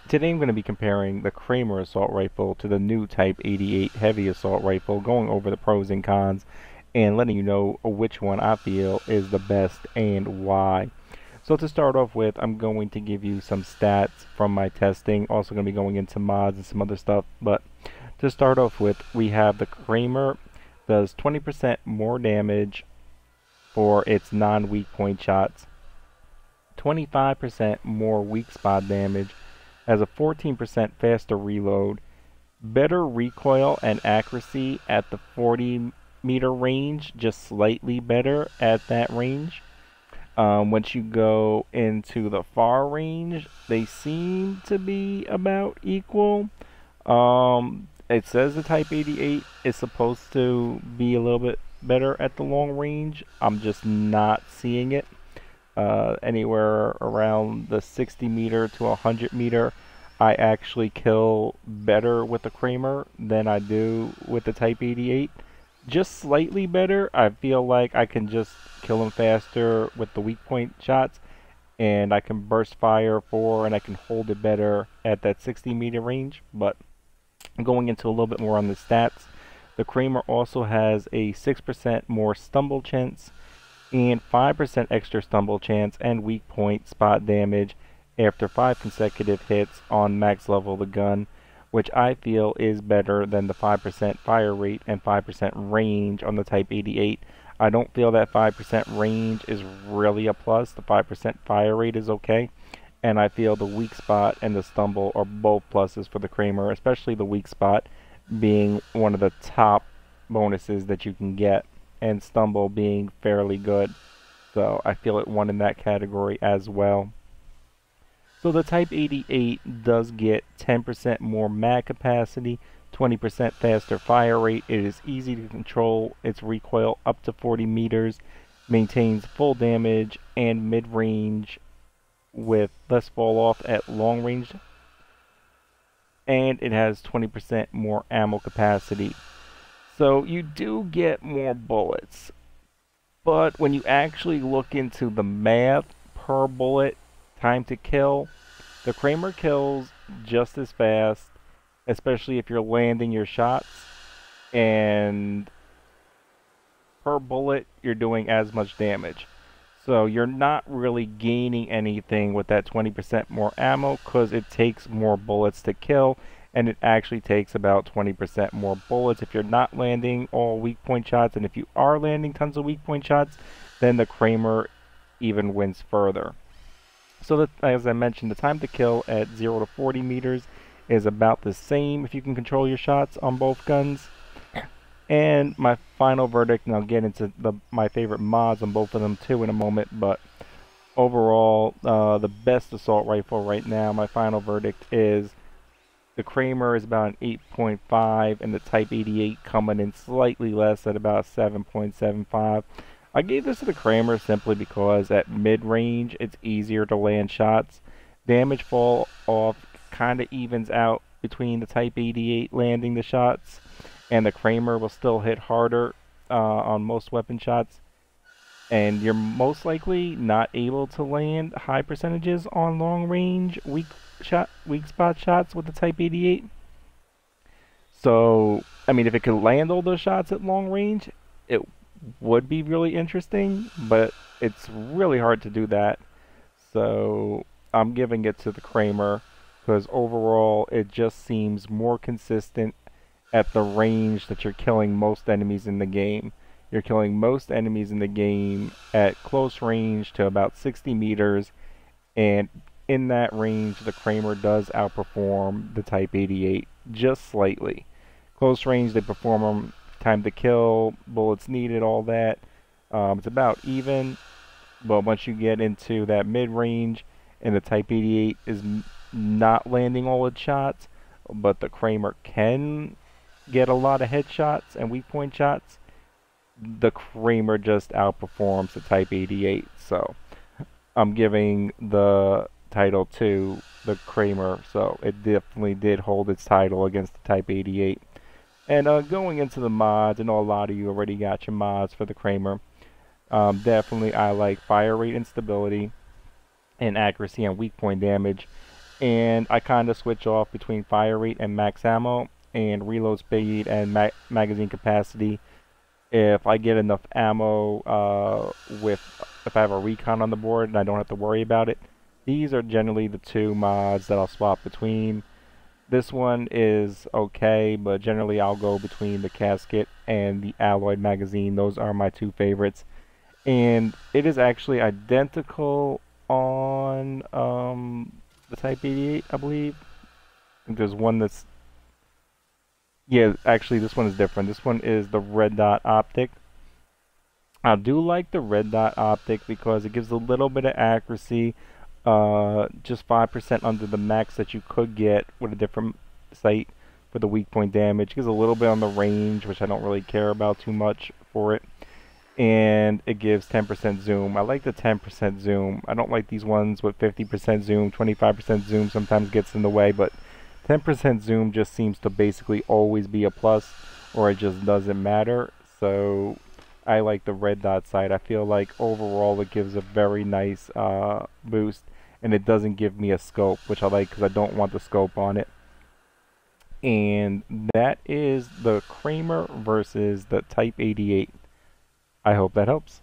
Today I'm going to be comparing the Kramer assault rifle to the new Type 88 heavy assault rifle, going over the pros and cons and letting you know which one I feel is the best and why. So to start off with, I'm going to give you some stats from my testing, also going to be going into mods and some other stuff, but to start off with, we have the Kramer does 20% more damage for its non-weak point shots, 25% more weak spot damage, has a 14% faster reload, better recoil and accuracy at the 40-meter range, just slightly better at that range. Once you go into the far range, they seem to be about equal. It says the Type 88 is supposed to be a little bit better at the long range. I'm just not seeing it. Anywhere around the 60 meter to 100 meter, I actually kill better with the Kramer than I do with the Type 88. Just slightly better. I feel like I can just kill him faster with the weak point shots, and I can burst fire for, and I can hold it better at that 60 meter range. But going into a little bit more on the stats, the Kramer also has a 6% more stumble chance and 5% extra stumble chance and weak point spot damage after 5 consecutive hits on max level of the gun, which I feel is better than the 5% fire rate and 5% range on the Type 88. I don't feel that 5% range is really a plus. The 5% fire rate is okay, and I feel the weak spot and the stumble are both pluses for the Kramer, especially the weak spot being one of the top bonuses that you can get, and stumble being fairly good. So I feel it won in that category as well. So the Type 88 does get 10% more mag capacity, 20% faster fire rate. It is easy to control its recoil up to 40 meters, maintains full damage and mid-range with less fall off at long range, and it has 20% more ammo capacity. So you do get more bullets, but when you actually look into the math per bullet, time to kill, the Kramer kills just as fast, especially if you're landing your shots, and per bullet you're doing as much damage. So you're not really gaining anything with that 20% more ammo, because it takes more bullets to kill, and it actually takes about 20% more bullets if you're not landing all weak point shots. And if you are landing tons of weak point shots, then the Kramer even wins further. So that, as I mentioned, the time to kill at 0 to 40 meters is about the same if you can control your shots on both guns. And my final verdict, and I'll get into my favorite mods on both of them too in a moment, but overall, the best assault rifle right now, my final verdict is the Kramer is about an 8.5, and the Type 88 coming in slightly less at about 7.75. I gave this to the Kramer simply because at mid-range, it's easier to land shots. Damage fall off kind of evens out between the Type 88 landing the shots, and the Kramer will still hit harder on most weapon shots. And you're most likely not able to land high percentages on long range weak spot shots with the Type 88. So, I mean, if it could land all those shots at long range, it would be really interesting, but it's really hard to do that. So, I'm giving it to the Kramer because overall it just seems more consistent at the range that you're killing most enemies in the game. You're killing most enemies in the game at close range to about 60 meters, and in that range, the Kramer does outperform the Type 88 just slightly. Close range, they perform them time to kill, bullets needed, all that. It's about even, but once you get into that mid-range, and the Type 88 is not landing all its shots, but the Kramer can get a lot of headshots and weak point shots, the Kramer just outperforms the Type 88. So I'm giving the title to the Kramer. So it definitely did hold its title against the Type 88. And going into the mods, I know a lot of you already got your mods for the Kramer. Definitely I like fire rate and stability and accuracy and weak point damage. and I kind of switch off between fire rate and max ammo, and reload speed and magazine capacity. If I get enough ammo with if I have a recon on the board and I don't have to worry about it, these are generally the two mods that I'll swap between. This one is okay, but generally I'll go between the casket and the alloyed magazine. Those are my two favorites. And it is actually identical on the Type 88, I believe. I think there's one that's... Yeah, actually this one is different. This one is the red dot optic. I do like the red dot optic because it gives a little bit of accuracy, just 5% under the max that you could get with a different sight for the weak point damage. It gives a little bit on the range, which I don't really care about too much for it. And it gives 10% zoom. I like the 10% zoom. I don't like these ones with 50% zoom, 25% zoom sometimes gets in the way, but 10% zoom just seems to basically always be a plus, or it just doesn't matter. So I like the red dot sight. I feel like overall it gives a very nice boost, and it doesn't give me a scope, which I like because I don't want the scope on it. And that is the Kramer versus the Type 88. I hope that helps.